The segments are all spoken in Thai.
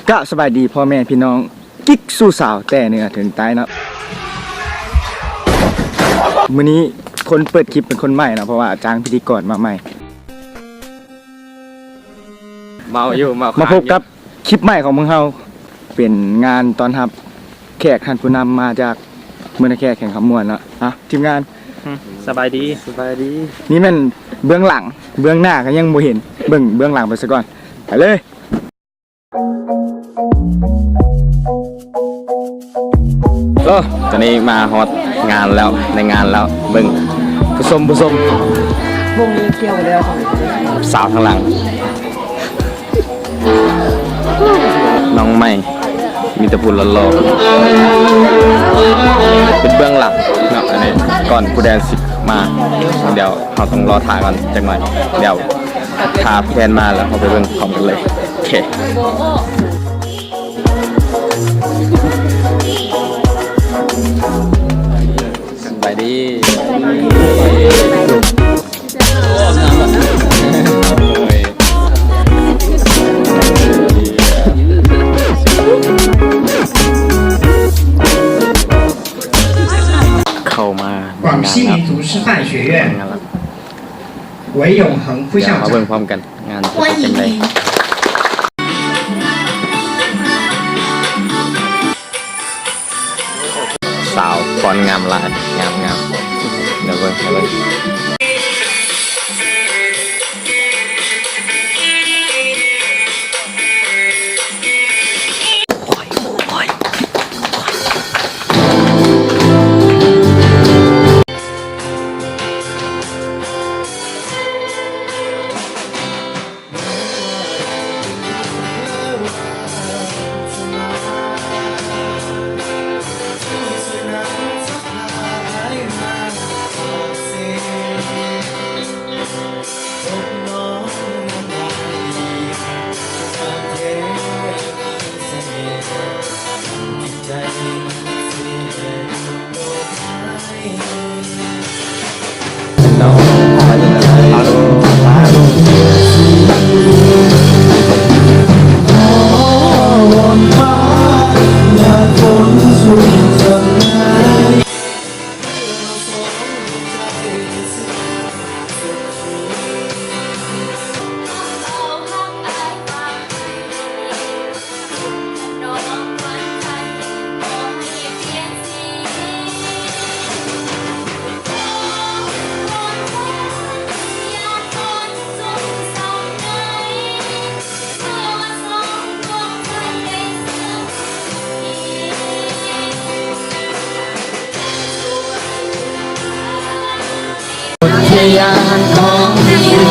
ก็สบายดีพ่อแม่พี่น้องกิ๊กสู้สาวแต่เนื้อถึงตายนะมื้อนี้คนเปิดคลิปเป็นคนใหม่นะเพราะว่าจ้างพิธีกรมาใหม่เมาอยู่มาพบกับคลิปใหม่ของมึงเฮาเป็นงานตอนรับแขกท่านผู้นำมาจากเมืองแขกแข่งขมวนเนาะทีมงานสบายดีนี่มันเบื้องหลังเบื้องหน้าก็ยังบ่เห็นเบื้องหลังไปซะก่อนไปเลยตอนนี้มาฮอตงานแล้วในงานแล้วเบิ่งผู้ชมวงนี้เกี่ยวแล้วสาวข้างหลังน้องใหม่มีตะปูหล่อๆเป็นเบื้องหลังเนาะอันนี้ก่อนผู้แดนสิมาเดี๋ยวเราต้องรอถ่ายก่อนจังหน่อยเดี๋ยวถ่ายแฟนมาแล้วเราไปเบิ่งพร้อมกันเลยโอเคไปดีเข้ามา广西民族师范学院韦永恒副校มาเบิ่งพร้อมกันงานจะเป็นไงสาวฟอนงามลายงามเดี๋ยวเบิ่งยานของเพลง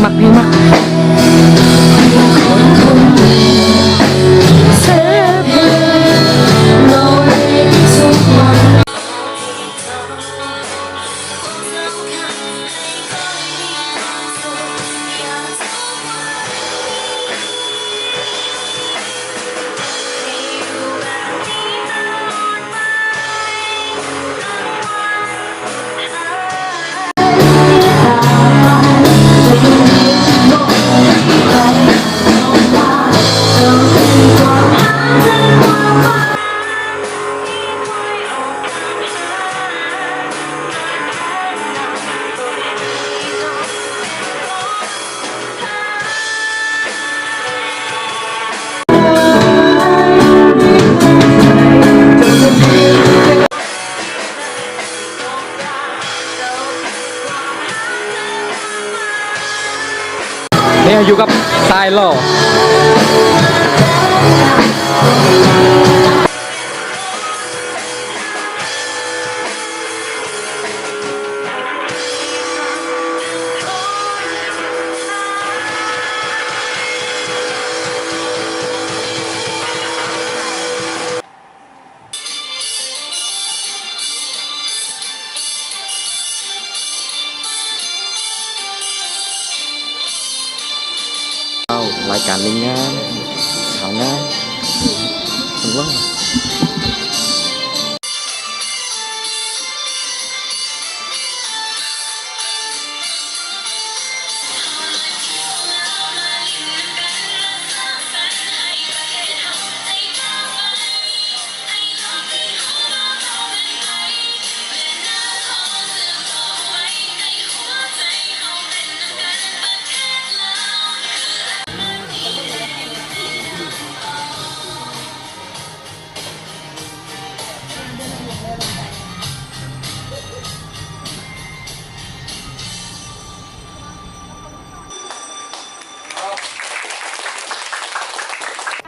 มัก เราอยู่กับทรายหล่อรายการลิงงานสาวงานถึงว่า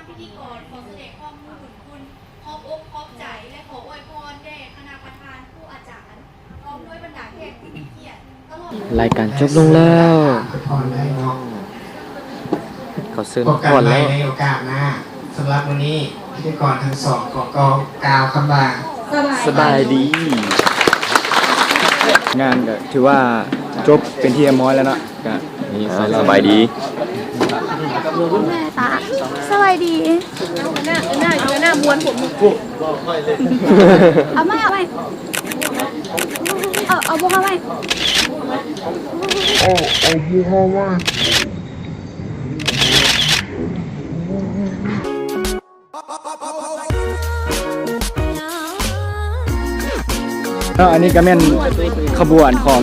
พิธีกรขอแสดงความมุ่งคุณขอบอกขอบใจและขออวยพรแด่คณะประธานผู้อาจารย์พร้อมด้วยบรรดาแขกผู้มีเกียรติตลอด รายการจบลงแล้ว พรได้เนาะ เขาซื้อ พบกัน ก่อน ใหม่ แล้ว ในโอกาสหน้าสำหรับวันนี้พิธีกรทั้งสองขอกล่าวคำว่า สบายดี งานก็ถือว่าจบเป็นที่เรียบร้อยแล้วเนาะก็ นี่สบายดี แม่ตาสวัสดีหน้าม้วนผมเอาไม่เอาไม่เอาบุกเอาไม่ เนาะอันนี้ก็แม่นขบวนของ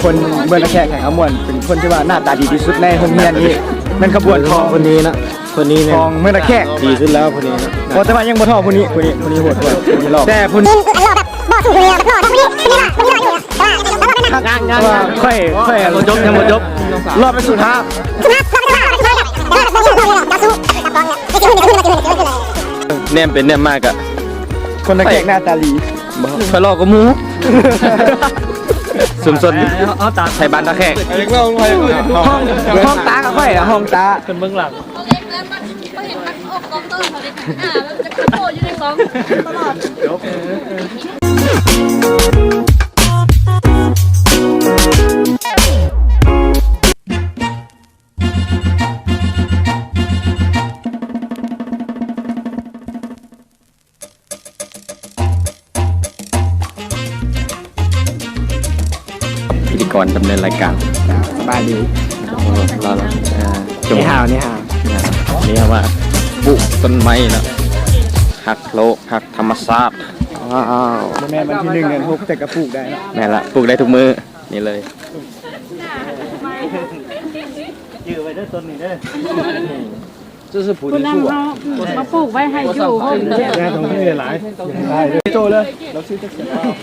คนเมืองตะแคกแข่งขมวนเป็นคนที่ว่าหน้าตาดีที่สุดในโรงเรียนนี้เป็นขบวนของ คนนี้นะคนนี้ ข เนี่ย องเมืองตะแคก ดีขึ้นแล้วคนนี้นะ พอแต่ว่ายังบ่เท่าผู้นี้โหดกว่าผู้นี้รอบแต่ผู้นี้ว่าค่อยจบยังบ่จบรอบไปสุดท้าย แนมเป็นแนมมากอะ คนตะแคกหน้าตาดี คอยลอกก็มูสุ่มสนไทยบ้านตะแคก ห้องตากับค่อยอะห้องตา เขาเห็นมันออกกองต้นเขาเลยมันจะกระโดดอยู่ในกองตลอด พิธีกรดำเนินรายการ สบายดี รอจง นี่ฮาวนี่ฮาว นี่ครับว่าปลูกต้นไม้นะหักโลกหักธรรมชาติว้าว แม่วันที่1เดือน6แต่กระปลูกได้นะ แม่ละปลูกได้ทุกมือนี่เลย คุณนั่งมาปลูกไว้ให้อยู่ห้องเดียว แม่ตรงนี้หลายได้โจเลยเราซื้อจักรยาน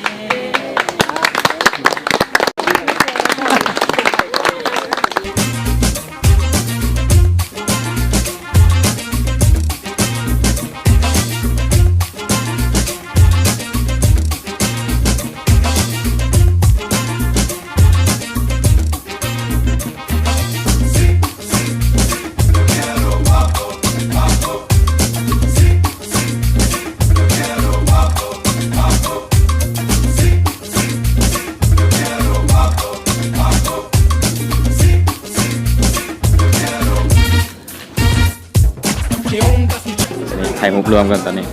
ถ่ายมุกรวมกันตอนนี้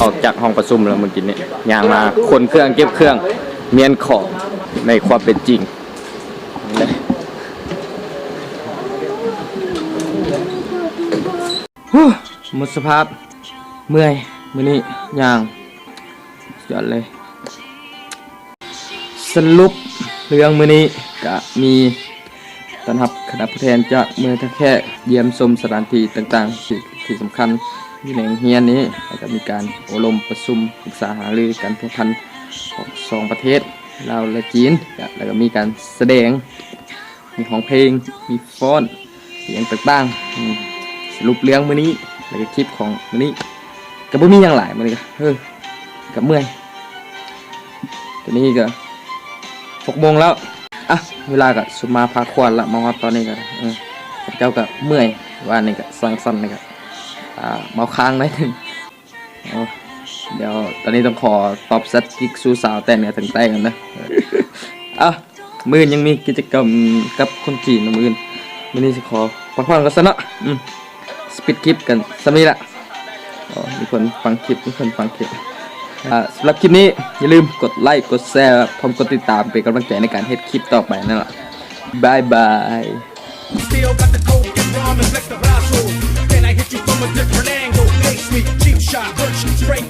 ออกจากห้องประชุมแล้วเมื่อกี้เนี่ยยางมาคนเครื่องเก็บเครื่องเมียนของในความเป็นจริงเลยหมดสภาพเมื่อยมื้อนี้ยางสุดยอดเลย สรุปเรื่องมื้อนี้ก็มีต้อนรับคณะผู้แทนจากเมืองตะแคกเยี่ยมชมสถานที่ต่างๆที่สำคัญ อยู่ในโรงเรียนนี้แล้วก็มีการอบรมประชุมปรึกษาหารือการพัวพันของสองประเทศลาวและจีนแล้วก็มีการแสดงมีของเพลงมีฟ้อนเสียงต่างๆสรุปเรื่องมื้อนี้แล้วก็คลิปของมื้อนี้ก็บ่มีหยังหลายมื้อนี้ก็ก็เมื่อยตอนนี้ก็6 โมงแล้วอ่ะเวลาก็สุมาพาควรละมาฮอดตอนนี้ก็เจ้าก็เมื่อยว่านี่ก็สั่งสั่นนี่ก็เมาค้างได้ถึงเดี๋ยวตอนนี้ต้องขอตอบสัตกิกสู่สาวแต่งเนี่ยถึงแต่งกันนะอ่ะมื้อยังมีกิจกรรมกับคนจีนนะมื้อนี้สิขอพักผ่อนกันซะเนาะสปิดคลิปกันซะมีละมีคนฟังคลิปสำหรับคลิปนี้อย่าลืมกดไลค์กดแชร์พร้อมกดติดตามเป็นกำลังใจในการเฮ็ดคลิปต่อไปนั่นแหละบายบาย Still got the coke and rhyme and flex the brazo. Can I hit you from a different angle? Next week, cheap shot, virtue, straight,